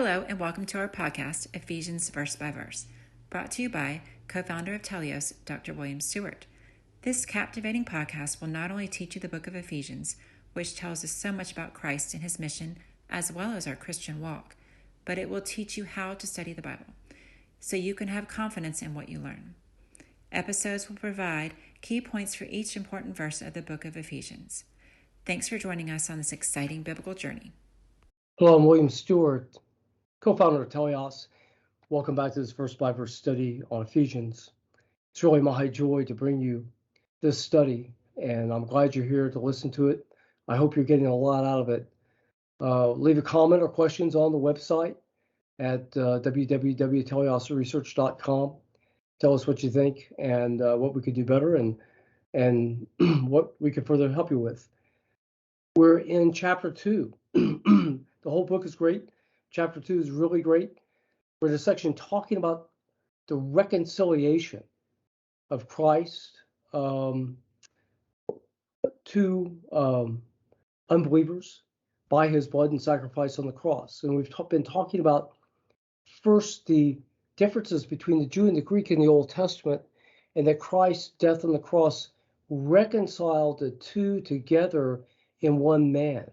Hello, and welcome to our podcast, Ephesians Verse by Verse, brought to you by co-founder of Telios, Dr. William Stewart. This captivating podcast will not only teach you the book of Ephesians, which tells us so much about Christ and his mission, as well as our Christian walk, but it will teach you how to study the Bible, so you can have confidence in what you learn. Episodes will provide key points for each important verse of the book of Ephesians. Thanks for joining us on this exciting biblical journey. Hello, I'm William Stewart, co-founder of Telios. Welcome back to this verse-by-verse study on Ephesians. It's really my joy to bring you this study, and I'm glad you're here to listen to it. I hope you're getting a lot out of it. Leave a comment or questions on the website at www.teliosresearch.com. Tell us what you think and what we could do better and what we could further help you with. We're in chapter 2. The whole book is great. Chapter 2 is really great. We're in a section talking about the reconciliation of Christ to unbelievers by his blood and sacrifice on the cross. And we've been talking about first the differences between the Jew and the Greek in the Old Testament, and that Christ's death on the cross reconciled the two together in one man.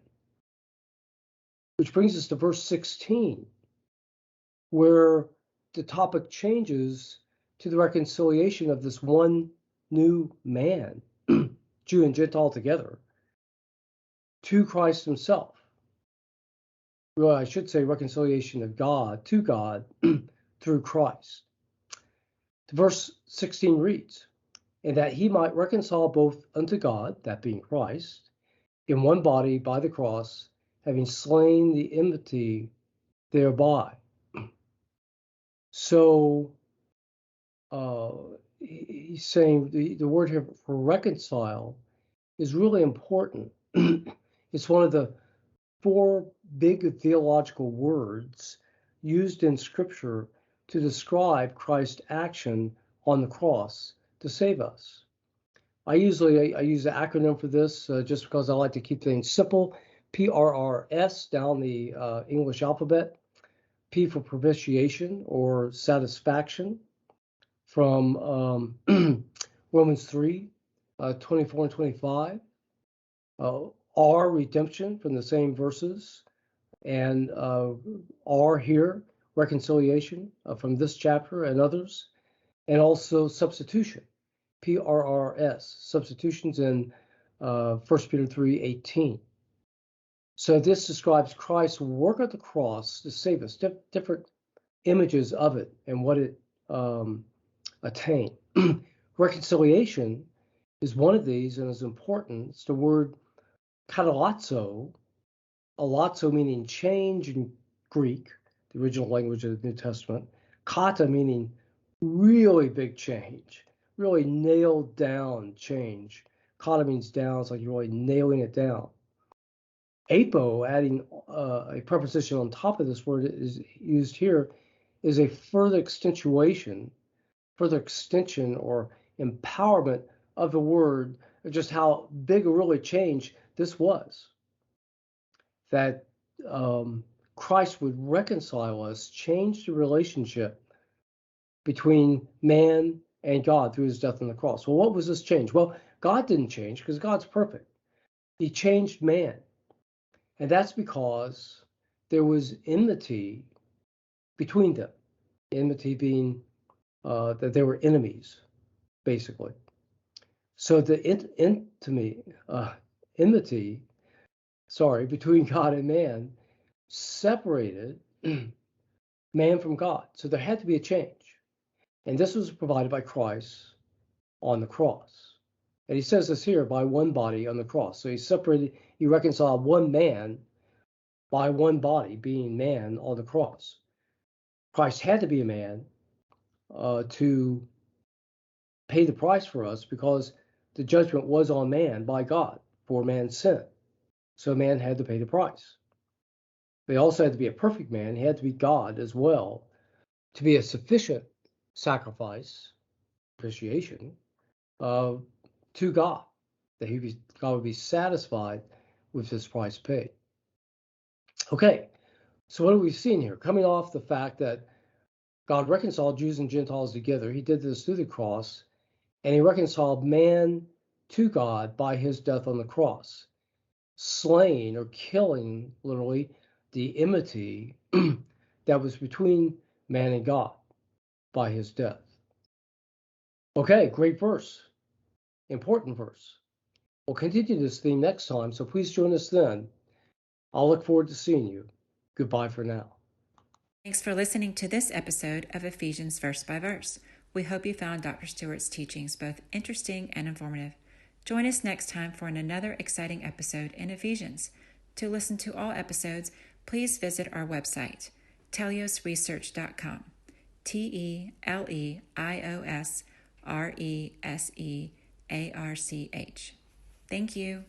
Which brings us to verse 16, where the topic changes to the reconciliation of this one new man, Jew and Gentile together, to Christ himself. Well, I should say reconciliation of God to God through Christ. Verse 16 reads, "And that he might reconcile both unto God," that being Christ, "in one body by the cross, having slain the enmity thereby." So he's saying the word here for reconcile is really important. It's one of the four big theological words used in Scripture to describe Christ's action on the cross to save us. I use the acronym for this just because I like to keep things simple. PRRS down the English alphabet. P for propitiation or satisfaction from Romans 3, 24 and 25. R, redemption from the same verses. And R here, reconciliation from this chapter and others. And also substitution, PRRS, substitutions in 1 Peter 3:18. So this describes Christ's work at the cross to save us, different images of it and what it attained. Reconciliation is one of these and is important. It's the word katalazo, alazo meaning change in Greek, the original language of the New Testament, kata meaning really big change, really nailed down change. Kata means down, it's like you're really nailing it down. Apo, adding a preposition on top of this word is used here, is a further extension or empowerment of the word, just how big a really change this was. That Christ would reconcile us, change the relationship between man and God through his death on the cross. Well, what was this change? Well, God didn't change because God's perfect. He changed man. And that's because there was enmity between them. Enmity being that they were enemies, basically. So the enmity, between God and man separated man from God. So there had to be a change. And this was provided by Christ on the cross. And he says this here, by one body on the cross. So he reconciled one man by one body, being man on the cross. Christ had to be a man to pay the price for us because the judgment was on man by God for man's sin. So man had to pay the price. But he also had to be a perfect man. He had to be God as well to be a sufficient sacrifice, propitiation, to God, that God would be satisfied with this price paid. Okay, So what have we seen here? Coming off the fact that God reconciled Jews and Gentiles together, he did this through the cross, and he reconciled man to God by his death on the cross, slaying or killing, literally, the enmity that was between man and God by his death. Okay, great verse, important verse. We'll continue this theme next time, so please join us then. I'll look forward to seeing you. Goodbye for now. Thanks for listening to this episode of Ephesians Verse by Verse. We hope you found Dr. Stewart's teachings both interesting and informative. Join us next time for another exciting episode in Ephesians. To listen to all episodes, please visit our website, teliosresearch.com. TELEIOSRESEARCH. Thank you.